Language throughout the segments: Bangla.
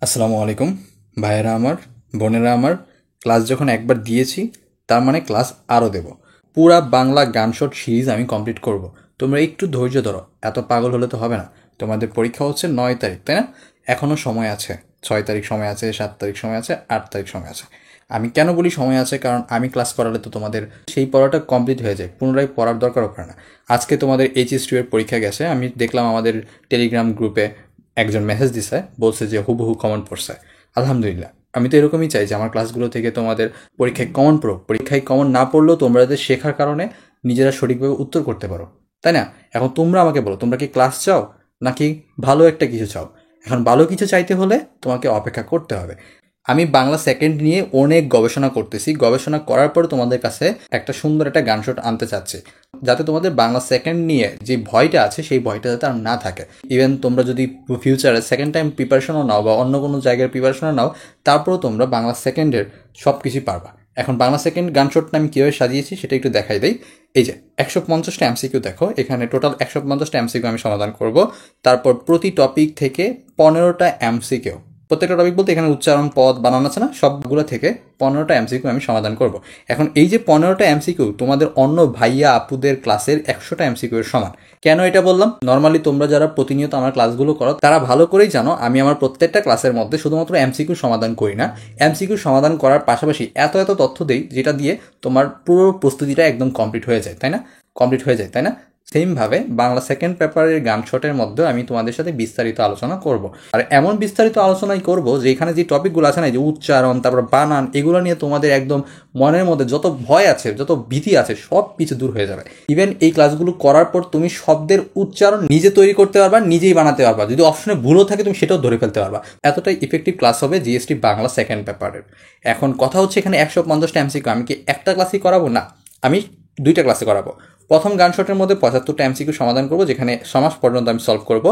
আসসালামু আলাইকুম ভাইয়েরা আমার, বোনেরা আমার। ক্লাস যখন একবার দিয়েছি তার মানে ক্লাস আরও দেব। পুরা বাংলা গান শট সিরিজ আমি কমপ্লিট করব। তোমরা একটু ধৈর্য ধরো, এত পাগল হলে তো হবে না। তোমাদের পরীক্ষা হচ্ছে 9 তারিখ, তাই না? এখনও সময় আছে। 6 তারিখ সময় আছে, 7 তারিখ সময় আছে, 8 তারিখ সময় আছে। আমি কেন বলি সময় আছে, কারণ আমি ক্লাস করালে তো তোমাদের সেই পড়াটা কমপ্লিট হয়ে যায়, পুনরায় পড়ার দরকারও পড়ে না। আজকে তোমাদের এইচএস2 এর পরীক্ষা গেছে, আমি দেখলাম আমাদের টেলিগ্রাম গ্রুপে একজন মেসেজ দিছে, বলছে যে হুবহু কমন পড়ছে। আলহামদুলিল্লাহ, আমি তো এরকমই চাই যে আমার ক্লাসগুলো থেকে তোমাদের পরীক্ষায় কমন পড়ো। পরীক্ষায় কমন না পড়লেও তোমরা যাতে শেখার কারণে নিজেরা সঠিকভাবে উত্তর করতে পারো, তাই না? এখন তোমরা আমাকে বলো, তোমরা কি ক্লাস চাও নাকি ভালো একটা কিছু চাও? এখন ভালো কিছু চাইতে হলে তোমাকে অপেক্ষা করতে হবে। আমি বাংলা সেকেন্ড নিয়ে অনেক গবেষণা করতেছি, গবেষণা করার পর তোমাদের কাছে একটা সুন্দর একটা গান শট আনতে চাচ্ছি, যাতে তোমাদের বাংলা সেকেন্ড নিয়ে যে ভয়টা আছে সেই ভয়টা যাতে আর না থাকে। ইভেন তোমরা যদি ফিউচারে সেকেন্ড টাইম প্রিপারেশনও নাও বা অন্য কোনো জায়গার প্রিপারেশনও নাও, তারপরেও তোমরা বাংলা সেকেন্ডের সব কিছুই পারবা। এখন বাংলা সেকেন্ড গান শটটা আমি কীভাবে সাজিয়েছি সেটা একটু দেখাই দেই। এই যে 150টা এমসিকিউ দেখো, এখানে টোটাল 150টা এমসিকিউ আমি সমাধান করব। তারপর প্রতি টপিক থেকে 15টা এমসিকিউ, প্রত্যেকটা টপিক বলতে এখানে উচ্চারণ, পদ, বানান আছে না, সবগুলো থেকে 15টা এমসিকিউ আমি সমাধান করব। এখন এই যে 15টা এমসিকিউ তোমাদের অন্য ভাইয়া আপুদের ক্লাসের 100টা এমসিকিউ এর সমান। কেন এটা বললাম? নর্মালি তোমরা যারা প্রতিনিয়ত আমার ক্লাসগুলো করো তারা ভালো করেই জানো আমি আমার প্রত্যেকটা ক্লাসের মধ্যে শুধুমাত্র এমসিকিউ সমাধান করি না, এমসিকিউ সমাধান করার পাশাপাশি এত এত তথ্য দেই যেটা দিয়ে তোমার পুরো প্রস্তুতিটা একদম কমপ্লিট হয়ে যায়, তাই না? কমপ্লিট হয়ে যায়, তাই না? সেমভাবে বাংলা সেকেন্ড পেপারের গান শটের মধ্যে আমি তোমাদের সাথে বিস্তারিত আলোচনা করব। আর এমন বিস্তারিত আলোচনাই করব যে এখানে যে টপিকগুলো আছে না, যে উচ্চারণ, তারপর বানান, এগুলো নিয়ে তোমাদের একদম মনের মধ্যে যত ভয় আছে, যত ভীতি আছে, সব কিছু দূর হয়ে যাবে। ইভেন এই ক্লাসগুলো করার পর তুমি শব্দের উচ্চারণ নিজে তৈরি করতে পারবা, নিজেই বানাতে পারবা। যদি অপশনে ভুলও থাকে তুমি সেটাও ধরে ফেলতে পারবা। এতটাই ইফেক্টিভ ক্লাস হবে জিএসটি বাংলা সেকেন্ড পেপারের। এখন কথা হচ্ছে, এখানে 150টা এমসিকিউ আমি কি একটা ক্লাসই করাবো? না, আমি 2টা ক্লাসে করাবো। প্রথম গান শটের মধ্যে 75টা এমসিকিউ সমাধান করবো, যেখানে সমাস পর্যন্ত আমি সলভ করব।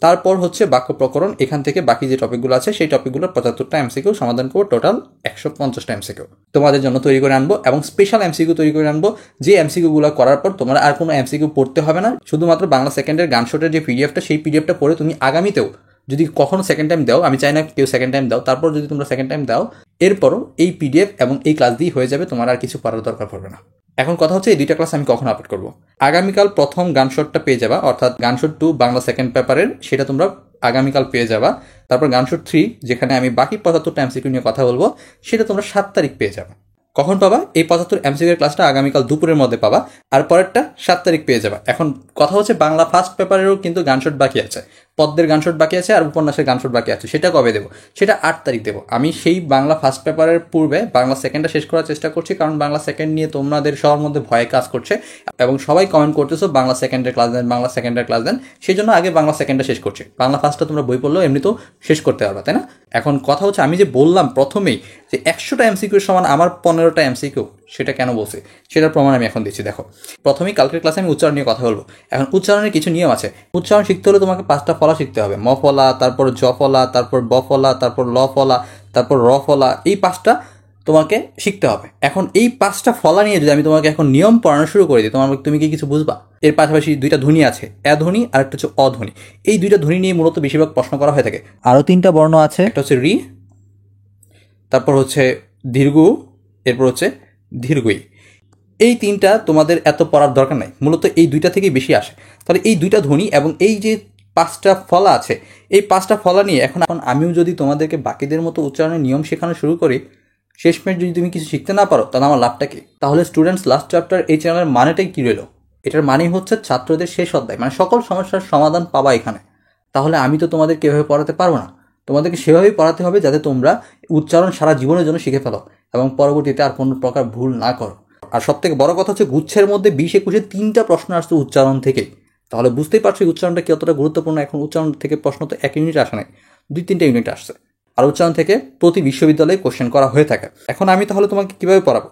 তারপর হচ্ছে বাক্য প্রকরণ, এখান থেকে বাকি যে টপিকগুলো আছে সেই টপিকগুলোর 75টা এমসিকিউ সমাধান করবো। টোটাল 150টা এমসিকিউ তোমাদের জন্য তৈরি করে আনবো, এবং স্পেশাল এমসিকিউ তৈরি করে আনবো, যে এমসিকিউগুলো করার পর তোমার আর কোনো এমসিকিউ পড়তে হবে না। শুধুমাত্র বাংলা সেকেন্ডের গান শটের যে পিডিএফটা, সেই পিডিএফটা পড়ে তুমি আগামীতেও যদি কখনো সেকেন্ড টাইম দাও, আমি চাই না কেউ সেকেন্ড টাইম দাও, তারপর যদি তোমরা সেকেন্ড টাইম দাও, এরপরও এই পিডিএফ এবং এই ক্লাস দিয়ে হয়ে যাবে, তোমার আর কিছু করার দরকার পড়বে না। এখন কথা হচ্ছে, এই 2টা ক্লাস আমি কখন আপলোড করবো? আগামীকাল প্রথম গান শটটা পেয়ে যাবা, অর্থাৎ গান শট 2 বাংলা সেকেন্ড পেপারের, সেটা তোমরা আগামীকাল পেয়ে যাবা। তারপর গান শট 3, যেখানে আমি বাকি 75টা এমসিকিউ নিয়ে কথা বলবো, সেটা তোমরা 7 তারিখ পেয়ে যাবা। কখন পাবা? এই 75 এমসিকিউ ক্লাসটা আগামীকাল দুপুরের মধ্যে পাবা, আর পরেরটা 7 তারিখ পেয়ে যাবা। এখন কথা হচ্ছে, বাংলা ফার্স্ট পেপারেরও কিন্তু গান শট বাকি আছে, পদ্মের গান শট বাকি আছে, আর উপন্যাসের গান শট বাকি আছে। সেটা কবে দেবো? সেটা 8 তারিখ দেবো। আমি সেই বাংলা ফার্স্ট পেপারের পূর্বে বাংলা সেকেন্ডটা শেষ করার চেষ্টা করছি, কারণ বাংলা সেকেন্ড নিয়ে তোমাদের সবার মধ্যে ভয় কাজ করছে এবং সবাই কমেন্ট করতেছো বাংলা সেকেন্ডের ক্লাস দেন, বাংলা সেকেন্ডের ক্লাস দেন। সেই জন্য আগে বাংলা সেকেন্ডটা শেষ করছি। বাংলা ফার্স্টটা তোমরা বই পড়লেও এমনি তো শেষ করতে পারবা, তাই না? এখন কথা হচ্ছে, আমি যে বললাম প্রথমেই যে 100টা এমসিকিউ সমান আমার 15টা এমসিকিউ, সেটা কেন বলছি সেটার প্রমাণ আমি এখন দিচ্ছি। দেখো, প্রথমেই কালকের ক্লাসে আমি উচ্চারণ নিয়ে কথা বলবো। এখন উচ্চারণের কিছু নিয়ম আছে। উচ্চারণ শিখতে হলে তোমাকে 5টা ফলা শিখতে হবে। ম ফলা, তারপর জ ফলা, তারপর ব ফলা, তারপর ল ফলা, তারপর র ফলা, এই 5টা তোমাকে শিখতে হবে। এখন এই 5টা ফলা নিয়ে যদি আমি তোমাকে এখন নিয়ম পড়ানো শুরু করে দিই, তুমি কি কিছু বুঝবা? এর পাশাপাশি 2টা ধ্বনি আছে, এ ধ্বনি আর একটা হচ্ছে অধ্বনি। এই 2টা ধ্বনি নিয়ে মূলত বেশিরভাগ প্রশ্ন করা হয়ে থাকে। আরও 3টা বর্ণ আছে, একটা হচ্ছে রি, তারপর হচ্ছে দীর্ঘ, এরপর হচ্ছে দীর্ঘই। এই 3টা তোমাদের এত পড়ার দরকার নাই, মূলত এই 2টা থেকেই বেশি আসে। তাহলে এই 2টা ধ্বনি এবং এই যে 5টা ফলা আছে, এই 5টা ফলা নিয়ে এখন আমিও যদি তোমাদেরকে বাকিদের মতো উচ্চারণের নিয়ম শেখানো শুরু করি, শেষমেশ যদি তুমি কিছু শিখতে না পারো, তাহলে আমার লাভটা কি? তাহলে স্টুডেন্টস লাস্ট চ্যাপ্টার এই চ্যানেলের মানেটাই কী রইল? এটার মানে হচ্ছে ছাত্রদের শেষ অধ্যায়, মানে সকল সমস্যার সমাধান পাবা এখানে। তাহলে আমি তো তোমাদেরকে এভাবে পড়াতে পারবো না, তোমাদেরকে সেভাবেই পড়াতে হবে যাতে তোমরা উচ্চারণ সারা জীবনের জন্য শিখে ফেলো এবং পরবর্তীতে আর কোনো প্রকার ভুল না করো। আর সব থেকে বড় কথা হচ্ছে, গুচ্ছের মধ্যে 20-21 3টা প্রশ্ন আসছে উচ্চারণ থেকেই। তাহলে বুঝতেই পারছো উচ্চারণটা কতটা গুরুত্বপূর্ণ। এখন উচ্চারণ থেকে প্রশ্ন তো 1 ইউনিট আসে নাই, 2-3টা ইউনিট আসছে। আর উচ্চারণ থেকে প্রতি বিশ্ববিদ্যালয়ে কোশ্চেন করা হয়ে থাকে। এখন আমি তাহলে তোমাকে কীভাবে পড়াবো?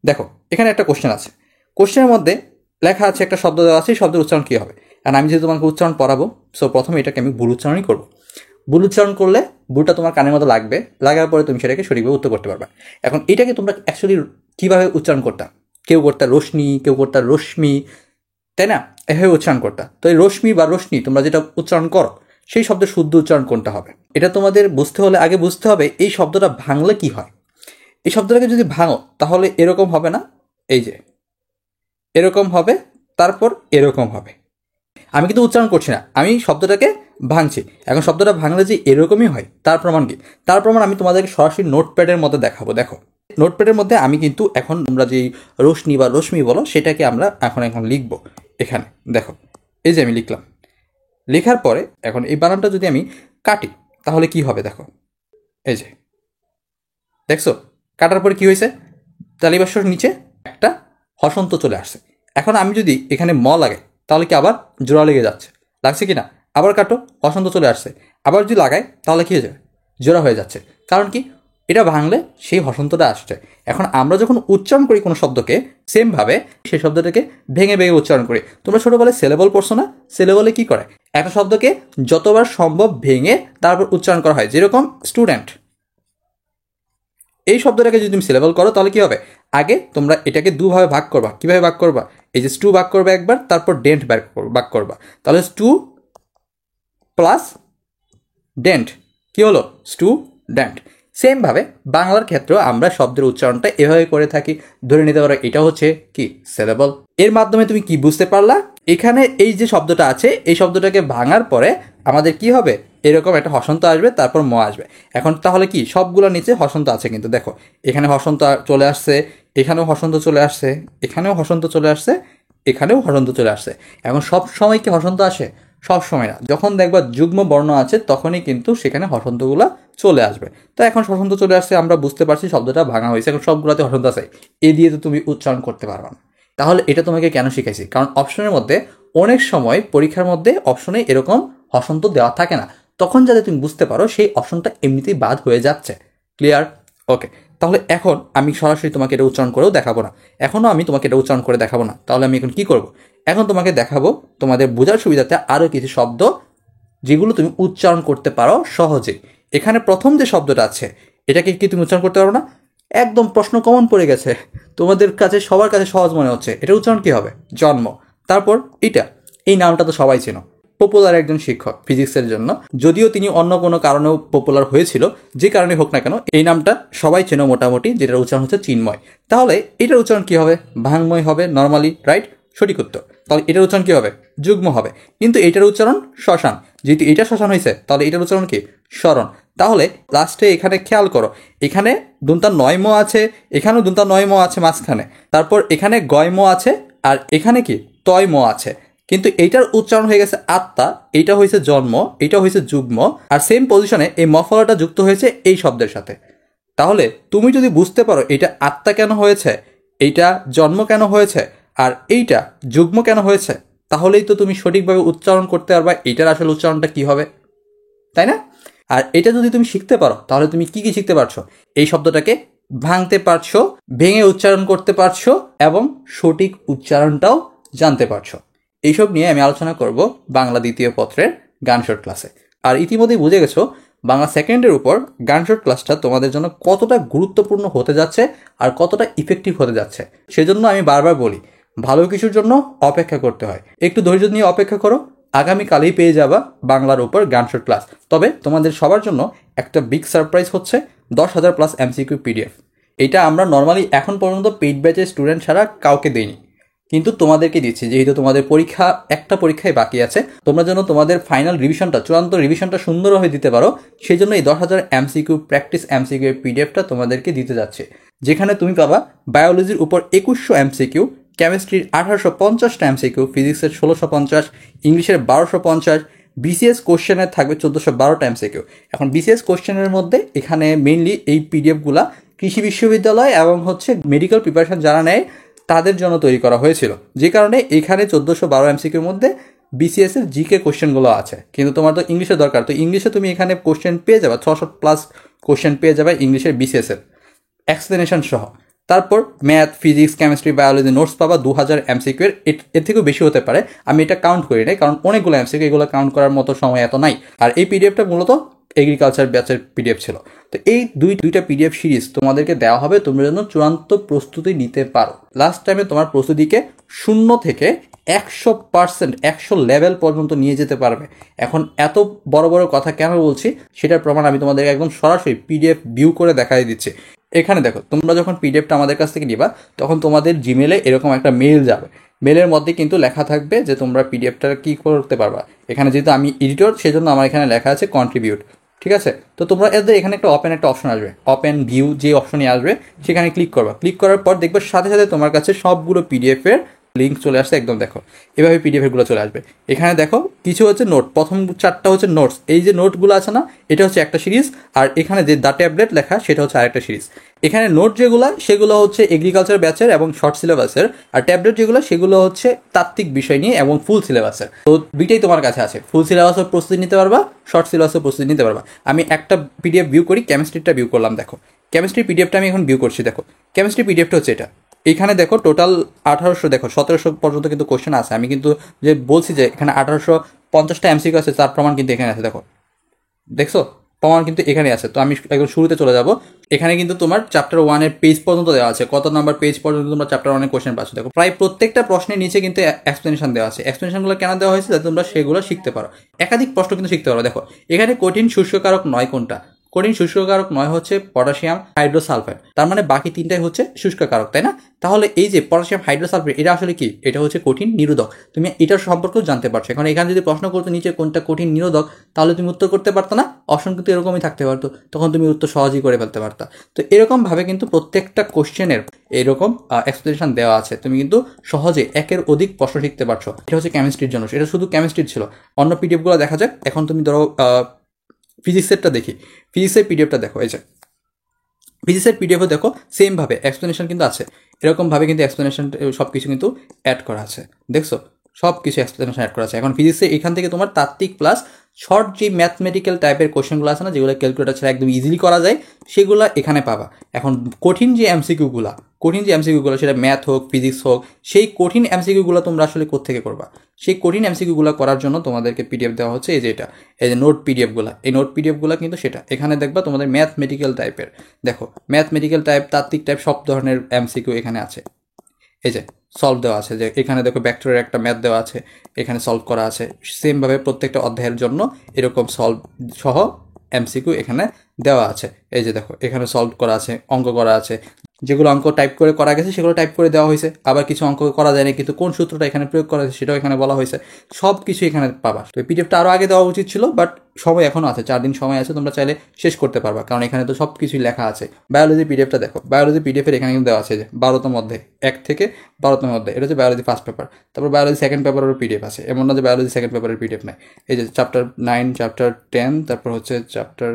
দেখো, এখানে একটা কোশ্চেন আছে, কোশ্চেনের মধ্যে লেখা আছে, একটা শব্দ দেওয়া আছে, এই শব্দের উচ্চারণ কী হবে। আর আমি যেহেতু তোমাকে উচ্চারণ পড়াবো, সো প্রথমে এটাকে আমি ভুল উচ্চারণই করবো। ভুল উচ্চারণ করলে ভুলটা তোমার কানের মতো লাগবে, লাগার পরে তুমি সেটাকে সঠিকভাবে উত্তর করতে পারবে। এখন এটাকে তোমরা অ্যাকচুয়ালি কীভাবে উচ্চারণ করতা? কেউ করতা রশ্মি, কেউ করতা রশ্মি, তাই না? এভাবে উচ্চারণ করতা। তো এই রশ্মি বা রশ্মি তোমরা যেটা উচ্চারণ করো, সেই শব্দের শুদ্ধ উচ্চারণ কোনটা হবে। এটা তোমাদের বুঝতে হলে আগে বুঝতে হবে এই শব্দটা ভাঙলে কি হয়। এই শব্দটাকে যদি ভাঙো তাহলে এরকম হবে না, এই যে এরকম হবে, তারপর এরকম হবে। আমি কিন্তু উচ্চারণ করছি না, আমি শব্দটাকে ভাঙছি। এখন শব্দটা ভাঙলে যে এরকমই হয় তার প্রমাণ কি? তার প্রমাণ আমি তোমাদেরকে সরাসরি নোটপ্যাডের মধ্যে দেখাবো। দেখো, নোটপ্যাডের মধ্যে আমি কিন্তু এখন তোমরা যে রোশনি বা রশ্মি বলো সেটাকে আমরা এখন লিখবো এখানে। দেখো, এই যে আমি লিখলাম, লেখার পরে এখন এই বানানটা যদি আমি কাটি তাহলে কি হবে দেখো, এই যে দেখছো, কাটার পরে কি হয়েছে, তালিবাস্যর নিচে একটা হসন্ত চলে আসছে। এখন আমি যদি এখানে ম লাগাই তাহলে কি আবার জোড়া লেগে যাচ্ছে, লাগছে কি না? আবার কাটো, হসন্ত চলে আসছে। আবার যদি লাগাই তাহলে কি হয়ে যাবে, জোড়া হয়ে যাচ্ছে। কারণ কি, এটা ভাঙলে সেই হসন্তটা আসছে। এখন আমরা যখন উচ্চারণ করি কোনো শব্দকে, সেমভাবে সেই শব্দটাকে ভেঙে ভেঙে উচ্চারণ করি। তোমরা ছোটোবেলায় সিলেবল পড়ছো না? সিলেবলে কি করে, একটা শব্দকে যতবার সম্ভব ভেঙে তারপর উচ্চারণ করা হয়। যেরকম স্টুডেন্ট, এই শব্দটাকে যদি তুমি সিলেবল করো তাহলে কি হবে, আগে তোমরা এটাকে দুভাবে ভাগ করবা। কিভাবে ভাগ করবা, এই যে স্টু ভাগ করবে একবার, তারপর ডেন্ট ভাগ করবা। তাহলে স্টু প্লাস ডেন্ট কি হলো, স্টুডেন্ট। সেমভাবে বাংলার ক্ষেত্রেও আমরা শব্দের উচ্চারণটা এভাবে করে থাকি। ধরে নিতে পারো এটা হচ্ছে কি, সিলেবল। এর মাধ্যমে তুমি কি বুঝতে পারলা, এখানে এই যে শব্দটা আছে এই শব্দটাকে ভাঙার পরে আমাদের কি হবে, এরকম একটা হসন্ত আসবে, তারপর ম আসবে। এখন তাহলে কি, সবগুলোর নিচে হসন্ত আছে কিন্তু দেখো, এখানে হসন্ত চলে আসছে, এখানেও হসন্ত চলে আসছে, এখানেও হসন্ত চলে আসছে, এখানেও হসন্ত চলে আসছে। এখন সব সময় কি হসন্ত আসে? সব সময় না। যখন দেখবা যুগ্ম বর্ণ আছে তখনই কিন্তু সেখানে হসন্তগুলো চলে আসবে। তো এখন হসন্ত চলে আসছে, আমরা বুঝতে পারছি শব্দটা ভাঙা হয়েছে। এখন সবগুলোতে হসন্ত আছে, এ দিয়ে তো তুমি উচ্চারণ করতে পারবা না। তাহলে এটা তোমাকে কেন শিখাইছি, কারণ অপশনের মধ্যে অনেক সময় পরীক্ষার মধ্যে অপশনে এরকম হসন্ত দেওয়া থাকে না, তখন যাতে তুমি বুঝতে পারো সেই অপশনটা এমনিতেই বাদ হয়ে যাচ্ছে। ক্লিয়ার? ওকে, তাহলে এখন আমি সরাসরি তোমাকে এটা উচ্চারণ করেও দেখাবো না, এখনও আমি তোমাকে এটা উচ্চারণ করে দেখাবো না। তাহলে আমি এখন কি করব, এখন তোমাকে দেখাবো তোমাদের বোঝার সুবিধাতে আরও কিছু শব্দ যেগুলো তুমি উচ্চারণ করতে পারো সহজে। এখানে প্রথম যে শব্দটা আছে এটাকে কি তুমি উচ্চারণ করতে পারো না? একদম প্রশ্ন কমন পড়ে গেছে, তোমাদের কাছে সবার কাছে সহজ মনে হচ্ছে। এটা উচ্চারণ কি হবে, জন্ম। তারপর এটা, এই নামটা তো সবাই চেনো, পপুলার একজন শিক্ষক ফিজিক্সের জন্য, যদিও তিনি অন্য কোনো কারণেও পপুলার হয়েছিল, যে কারণে হোক না কেন এই নামটা সবাই চেনো মোটামুটি, যেটার উচ্চারণ হচ্ছে চিন্ময়। তাহলে এটার উচ্চারণ কি হবে, ভাঙময় হবে নর্মালি, রাইট? সঠিক উত্তর। তাহলে এটার উচ্চারণ কি হবে, যুগ্ম হবে। কিন্তু এটার উচ্চারণ শ্মশান, যেহেতু এটা শ্মশান হয়েছে তাহলে এটার উচ্চারণ কি, স্মরণ। তাহলে লাস্টে এখানে খেয়াল করো, এখানে দন্তা নয়ম আছে, এখানেও দন্তা নয়ম আছে মাঝখানে, তারপর এখানে গয়ম আছে, আর এখানে কি তয়ম আছে। কিন্তু এইটার উচ্চারণ হয়ে গেছে আত্মা, এইটা হয়েছে জন্ম, এইটা হয়েছে যুগ্ম, আর সেম পজিশনে এই মফলাটা যুক্ত হয়েছে এই শব্দের সাথে। তাহলে তুমি যদি বুঝতে পারো এটা আত্মা কেন হয়েছে, এইটা জন্ম কেন হয়েছে, আর এইটা যুগ্ম কেন হয়েছে, তাহলেই তো তুমি সঠিকভাবে উচ্চারণ করতে পারবা এইটার আসলে উচ্চারণটা কি হবে, তাই না? আর এটা যদি তুমি শিখতে পারো তাহলে তুমি কি কি শিখতে পারছো, এই শব্দটাকে ভাঙতে পারছো, ভেঙে উচ্চারণ করতে পারছো, এবং সঠিক উচ্চারণটাও জানতে পারছো। এইসব নিয়ে আমি আলোচনা করব বাংলা দ্বিতীয় পত্রের গান শর্ট ক্লাসে। আর ইতিমধ্যেই বুঝে গেছো বাংলা সেকেন্ডের উপর গান শর্ট ক্লাসটা তোমাদের জন্য কতটা গুরুত্বপূর্ণ হতে যাচ্ছে আর কতটা ইফেক্টিভ হতে যাচ্ছে। সেজন্য আমি বারবার বলি, ভালো কিছুর জন্য অপেক্ষা করতে হয়, একটু ধৈর্য নিয়ে অপেক্ষা করো, আগামীকালেই পেয়ে যাবা বাংলার উপর গান শর্ট ক্লাস। তবে তোমাদের সবার জন্য একটা বিগ সারপ্রাইজ হচ্ছে 10,000 প্লাস এমসিকিউ পিডিএফ। এটা আমরা নর্মালি এখন পর্যন্ত পেইড ব্যাচের স্টুডেন্ট ছাড়া কাউকে দেইনি, কিন্তু তোমাদেরকে দিচ্ছি, যেহেতু তোমাদের পরীক্ষা একটা পরীক্ষায় বাকি আছে, তোমরা যেন তোমাদের ফাইনাল রিভিশনটা, চূড়ান্ত রিভিশনটা সুন্দরভাবে দিতে পারো, সেই জন্য এই 10,000 এমসিকিউ প্র্যাকটিস এমসিকিউ পিডিএফটা তোমাদেরকে দিতে যাচ্ছে, যেখানে তুমি পাবা বায়োলজির উপর 2100 এমসিকিউ, কেমিস্ট্রির 1850টা এমসিকিউ, ফিজিক্সের 1650, ইংলিশের 1250, বিসিএস কোশ্চেনের থাকবে 1412টা এমসিকিউ। এখন বিসিএস কোশ্চেনের মধ্যে এখানে মেইনলি এই পিডিএফগুলা কৃষি বিশ্ববিদ্যালয় এবং হচ্ছে মেডিকেল প্রিপারেশন যারা নেয় তাদের জন্য তৈরি করা হয়েছিল, যে কারণে এখানে 1412 এমসিকিউর মধ্যে বিসিএস এর জিকে কোশ্চেনগুলো আছে। কিন্তু তোমার তো ইংলিশে দরকার, তো ইংলিশে তুমি এখানে কোশ্চেন পেয়ে যাবে, 600 প্লাস কোশ্চেন পেয়ে যাবে ইংলিশের বিসিএস এর এক্সপ্লেনেশন সহ। তারপর math, physics, chemistry, biology notes পাবা 2000 এমসিকিউ এর থেকেও বেশি হতে পারে, আমি এটা কাউন্ট করি নাই কারণ অনেকগুলো এমসিকিউ, এগুলো কাউন্ট করার মতো সময় এত নাই। আর এই পিডিএফটা মূলত এগ্রিকালচার ব্যাচের পিডিএফ ছিল। তো এই দুইটা পিডিএফ সিরিজ তোমাদেরকে দেওয়া হবে, তোমরা যেন চূড়ান্ত প্রস্তুতি নিতে পারো। লাস্ট টাইমে তোমার প্রস্তুতিকে 0 থেকে 100% 100 লেভেল পর্যন্ত নিয়ে যেতে পারবে। এখন এত বড় বড় কথা কেন বলছি সেটার প্রমাণ আমি তোমাদেরকে একদম সরাসরি পিডিএফ ভিউ করে দেখাই দিচ্ছি। এখানে দেখো, তোমরা যখন পিডিএফটা আমাদের কাছ থেকে নিবা তখন তোমাদের জিমেলে এরকম একটা মেল যাবে। মেলের মধ্যে কিন্তু লেখা থাকবে যে তোমরা পিডিএফটা কী করতে পারবা। এখানে যেহেতু আমি এডিটর সেজন্য আমার এখানে লেখা আছে কন্ট্রিবিউট, ঠিক আছে। তো তোমরা এদের এখানে একটা অপশন আসবে, ওপেন ভিউ যে অপশনই আসবে সেখানে ক্লিক করবা। ক্লিক করার পর দেখবে সাথে সাথে তোমার কাছে সবগুলো পিডিএফের লিঙ্ক চলে আসছে। একদম দেখো এভাবে পিডিএফগুলো চলে আসবে। এখানে দেখো কিছু হচ্ছে নোট, প্রথম 4টা হচ্ছে নোটস। এই যে নোটগুলো আছে না, এটা হচ্ছে একটা সিরিজ, আর এখানে যে দ্য ট্যাবলেট লেখা সেটা হচ্ছে আরেকটা সিরিজ। এখানে নোট যেগুলো সেগুলো হচ্ছে এগ্রিকালচার ব্যাচের এবং শর্ট সিলেবাসের, আর ট্যাবলেট যেগুলো সেগুলো হচ্ছে তাত্ত্বিক বিষয় নিয়ে এবং ফুল সিলেবাসের। তো দুইটাই তোমার কাছে আছে, ফুল সিলেবাসও প্রস্তুতি নিতে পারবা, শর্ট সিলেবাসও প্রস্তুতি নিতে পারবা। আমি একটা পিডিএফ ভিউ করি, কেমিস্ট্রিটা ভিউ করলাম। দেখো কেমিস্ট্রি পিডিএফটা আমি এখন ভিউ করছি। দেখো কেমিস্ট্রি পিডিএফটা হচ্ছে এটা। এখানে দেখো টোটাল 1800, দেখো 1700 পর্যন্ত কিন্তু কোশ্চেন আছে। আমি কিন্তু যে বলছি যে এখানে 1850টা এমসিকিউ আছে তার প্রমাণ কিন্তু এখানে আছে। দেখো দেখছো প্রমাণ কিন্তু এখানে আছে। তো আমি একদম শুরুতে চলে যাব। এখানে কিন্তু তোমার চ্যাপ্টার 1-এর পেজ পর্যন্ত দেওয়া আছে, কত নাম্বার পেজ পর্যন্ত তোমরা চ্যাপ্টার 1-এর কোশ্চেন পাচ্ছ। দেখো প্রায় প্রত্যেকটা প্রশ্নের নিচে কিন্তু এক্সপ্লেনেশন দেওয়া আছে। এক্সপ্লেনেশনগুলো কেন দেওয়া হয়েছে, যাতে তোমরা সেগুলো শিখতে পারো, একাধিক প্রশ্ন কিন্তু শিখতে পারো। দেখো এখানে কঠিন শুষ্ককারক নয় কোনটা, কঠিন শুষ্ককারক নয় হচ্ছে পটাশিয়াম হাইড্রোসালফাইড, তার মানে বাকি তিনটাই হচ্ছে শুষ্ককারক, তাই না? তাহলে এই যে পটাশিয়াম হাইড্রোসালফাইড এটা আসলে কি? এটা হচ্ছে কঠিন নিরোধক। তুমি এটার সম্পর্কেও জানতে পারছো। এখন এখানে যদি প্রশ্ন করতো নিচে কোনটা কঠিন নিরোধক, তাহলে তুমি উত্তর করতে পারতো না, অপশন কিন্তু এরকমই থাকতে পারতো, তখন তুমি উত্তর সহজেই করে ফেলতে পারতা। তো এরকমভাবে কিন্তু প্রত্যেকটা কোশ্চেনের এরকম এক্সপ্লেনেশন দেওয়া আছে, তুমি কিন্তু সহজে একের অধিক প্রশ্ন শিখতে পারছো। এটা হচ্ছে কেমিস্ট্রির জন্য, এটা শুধু কেমিস্ট্রির ছিল। অন্য পিডিএফগুলো দেখা যাক। এখন তুমি ধরো ফিজিক্সেরটা দেখি, ফিজিক্সের পিডিএফটা দেখো। এই যে ফিজিক্সের পিডিএফও দেখো সেমভাবে এক্সপ্লেনেশন কিন্তু আছে, এরকমভাবে কিন্তু এক্সপ্লেনেশন সব কিছু কিন্তু অ্যাড করা আছে। দেখছো সব কিছু এক্সপ্লেনেশন অ্যাড করা আছে। এখন ফিজিক্সে এখান থেকে তোমার তাত্ত্বিক প্লাস শর্ট যে ম্যাথমেটিক্যাল টাইপের কোশ্চেনগুলো আছে না, যেগুলো ক্যালকুলেটার ছাড়া একদম ইজিলি করা যায়, সেগুলো এখানে পাবা। এখন কঠিন যে এমসিকিউগুলো সেটা ম্যাথ হোক ফিজিক্স হোক, সেই কঠিন এমসিকিউগুলো তোমরা আসলে কোত্থেকে করবা? সেই কঠিন এমসিকিউগুলো করার জন্য তোমাদেরকে পিডিএফ দেওয়া হচ্ছে। এই যে এটা, এই যে নোট পিডিএফগুলো, এই নোট পিডিএফগুলো কিন্তু সেটা। এখানে দেখবা তোমাদের ম্যাথমেটিক্যাল টাইপের, দেখো ম্যাথমেটিক্যাল টাইপ, তাত্ত্বিক টাইপ, সব ধরনের এমসিকিউ এখানে আছে। এই যে সলভ দেওয়া আছে, যে এখানে দেখো ব্যাক্টেরিয়ার একটা ম্যাথ দেওয়া আছে, এখানে সলভ করা আছে। সেমভাবে প্রত্যেকটা অধ্যায়ের জন্য এরকম সলভ সহ এমসিকিউ এখানে দেওয়া আছে। এই যে দেখো এখানে সলভ করা আছে, অঙ্ক করা আছে, যেগুলো অঙ্ক টাইপ করে করা গেছে সেগুলো টাইপ করে দেওয়া হয়েছে। আবার কিছু অঙ্ক করা যায় না, কিন্তু কোন সূত্রটা এখানে প্রয়োগ করা হয়েছে সেটাও এখানে বলা হয়েছে। সব কিছু এখানে পাবা। তো এই পিডিএফটা আরও আগে দেওয়া উচিত ছিল, বাট সময় এখনও আছে, 4 দিন সময় আছে, তোমরা চাইলে শেষ করতে পারবা, কারণ এখানে তো সব কিছুই লেখা আছে। বায়োলজি পিডিএফটা দেখো, বায়োলজি পিডিএফের এখানে কিন্তু দেওয়া আছে যে 12তম অধ্যায়, 1 থেকে 12তম অধ্যায়, এটা হচ্ছে বায়োলজি ফার্স্ট পেপার। তারপর বায়োলজি সেকেন্ড পেপারের পিডিএফ আছে, এমন না যে বায়োলজি সেকেন্ড পেপারের পিডিএফ নাই। এই যে চ্যাপ্টার 9, চ্যাপ্টার 10, তারপর হচ্ছে চ্যাপ্টার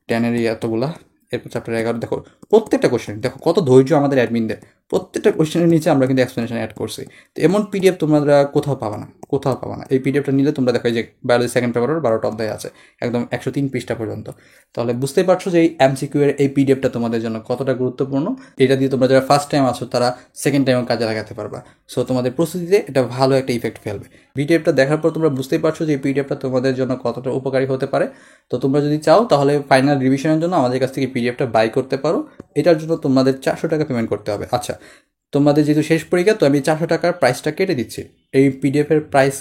10-এরই এতগুলা, এরপর চ্যাপ্টার 11। দেখো প্রত্যেকটা কোশ্চেন দেখো কত ধৈর্য আমাদের অ্যাডমিনদের, প্রত্যেকটা কোশ্চেনের নিচে আমরা কিন্তু এক্সপ্লেনেশন অ্যাড করছি। তো এমন পিডিএফ তোমরা কোথাও পাবা না, কোথাও পাবা না। এই পিডিএফটা নিলে তোমরা দেখো যে বায়োলজি সেকেন্ড পেপারের 12টা অধ্যায় আছে, একদম 103 পৃষ্ঠা পর্যন্ত। তাহলে বুঝতেই পারছো যে এই এমসিকিউ এর এই পিডিএফটা তোমাদের জন্য কতটা গুরুত্বপূর্ণ। এটা দিয়ে তোমরা যারা ফার্স্ট টাইম আছো তারা সেকেন্ড টাইমও কাজে লাগাতে পারবা। সো তোমাদের প্রস্তুতিতে এটা ভালো একটা ইফেক্ট ফেলবে। পিডিএফটা দেখার পর তোমরা বুঝতেই পারছো যে এই পিডিএফটা তোমাদের জন্য কতটা উপকারী হতে পারে। তো তোমরা যদি চাও তাহলে ফাইনাল রিভিশনের জন্য আমাদের কাছ থেকে পিডিএফটা বাই করতে পারো। এটার জন্য তোমাদের 400 টাকা পেমেন্ট করতে হবে। আচ্ছা, তোমাদের যেহেতু শেষ পরীক্ষা, তো আমি 400 টাকার প্রাইসটা কেটে দিচ্ছি। এই পিডিএফের প্রাইস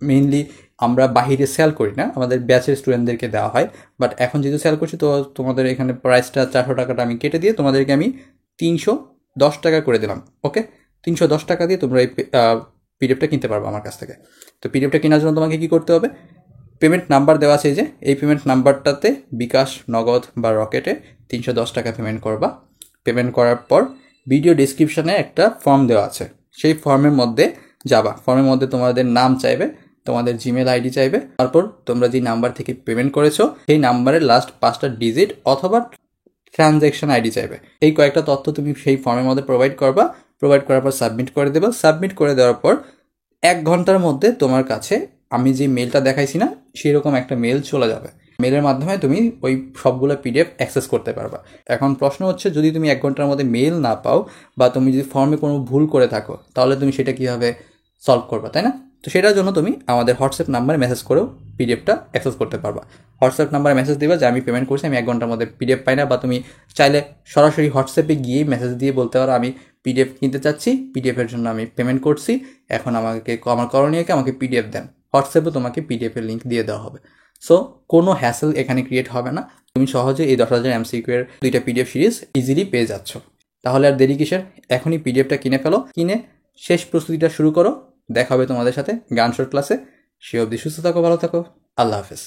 মেইনলি আমরা বাহিরে সেল করি না, আমাদের ব্যাচের স্টুডেন্টদেরকে দেওয়া হয়। বাট এখন যেহেতু সেল করছি, তো তোমাদের এখানে প্রাইসটা 400 টাকাটা আমি কেটে দিয়ে তোমাদেরকে আমি 310 টাকা করে দিলাম। ওকে, 310 টাকা দিয়ে তোমরা এই পিডিএফটা কিনতে পারবো আমার কাছ থেকে। তো পিডিএফটা কেনার জন্য তোমাকে কী করতে হবে? পেমেন্ট নাম্বার দেওয়া আছে, এই যে এই পেমেন্ট নাম্বারটাতে বিকাশ, নগদ বা রকেটে 310 টাকা পেমেন্ট করবা। পেমেন্ট করার পর ভিডিও ডিসক্রিপশানে একটা ফর্ম দেওয়া আছে, সেই ফর্মের মধ্যে যাবা। ফর্মের মধ্যে তোমাদের নাম চাইবে, তোমাদের জিমেল আইডি চাইবে, তারপর তোমরা যে নাম্বার থেকে পেমেন্ট করেছো সেই নাম্বারের লাস্ট 5টা ডিজিট অথবা ট্রানজ্যাকশন আইডি চাইবে। এই কয়েকটা তথ্য তুমি সেই ফর্মের মধ্যে প্রোভাইড করবা। প্রোভাইড করার পর সাবমিট করে দেবা। সাবমিট করে দেওয়ার পর 1 ঘন্টার মধ্যে তোমার কাছে আমি যে মেলটা দেখাইছি না, সেরকম একটা মেল চলে যাবে। মেলের মাধ্যমে তুমি ওই সবগুলো পিডিএফ অ্যাক্সেস করতে পারবা। এখন প্রশ্ন হচ্ছে, যদি তুমি 1 ঘন্টার মধ্যে মেল না পাও বা তুমি যদি ফর্মে কোনো ভুল করে থাকো, তাহলে তুমি সেটা কীভাবে সলভ করবা, তাই না? তো সেটার জন্য তুমি আমাদের হোয়াটসঅ্যাপ নাম্বারে মেসেজ করেও পিডিএফটা অ্যাক্সেস করতে পারবা। হোয়াটসঅ্যাপ নাম্বারে মেসেজ দিবা যে আমি পেমেন্ট করছি, আমি 1 ঘন্টার মধ্যে পিডিএফ পাই না, বা তুমি চাইলে সরাসরি হোয়াটসঅ্যাপে গিয়েই মেসেজ দিয়ে বলতে পারো আমি পিডিএফ কিনতে চাচ্ছি, পিডিএফের জন্য আমি পেমেন্ট করছি, এখন আমার করণীয়কে আমাকে পিডিএফ দেন। হোয়াটসঅ্যাপে তোমাকে পিডিএফের লিঙ্ক দিয়ে দেওয়া হবে। সো কোনো হ্যাসেল এখানে ক্রিয়েট হবে না, তুমি সহজে এই 10,000 MCQ এর 2টা পিডিএফ সিরিজ ইজিলি পেয়ে যাচ্ছ। তাহলে আর দেরি কিসের, এখনই পিডিএফটা কিনে ফেলো, কিনে শেষ প্রস্তুতিটা শুরু করো। দেখা হবে তোমাদের সাথে গানশট ক্লাসে। সে অবধি সুস্থ থাকো, ভালো থাকো, আল্লাহ হাফেজ।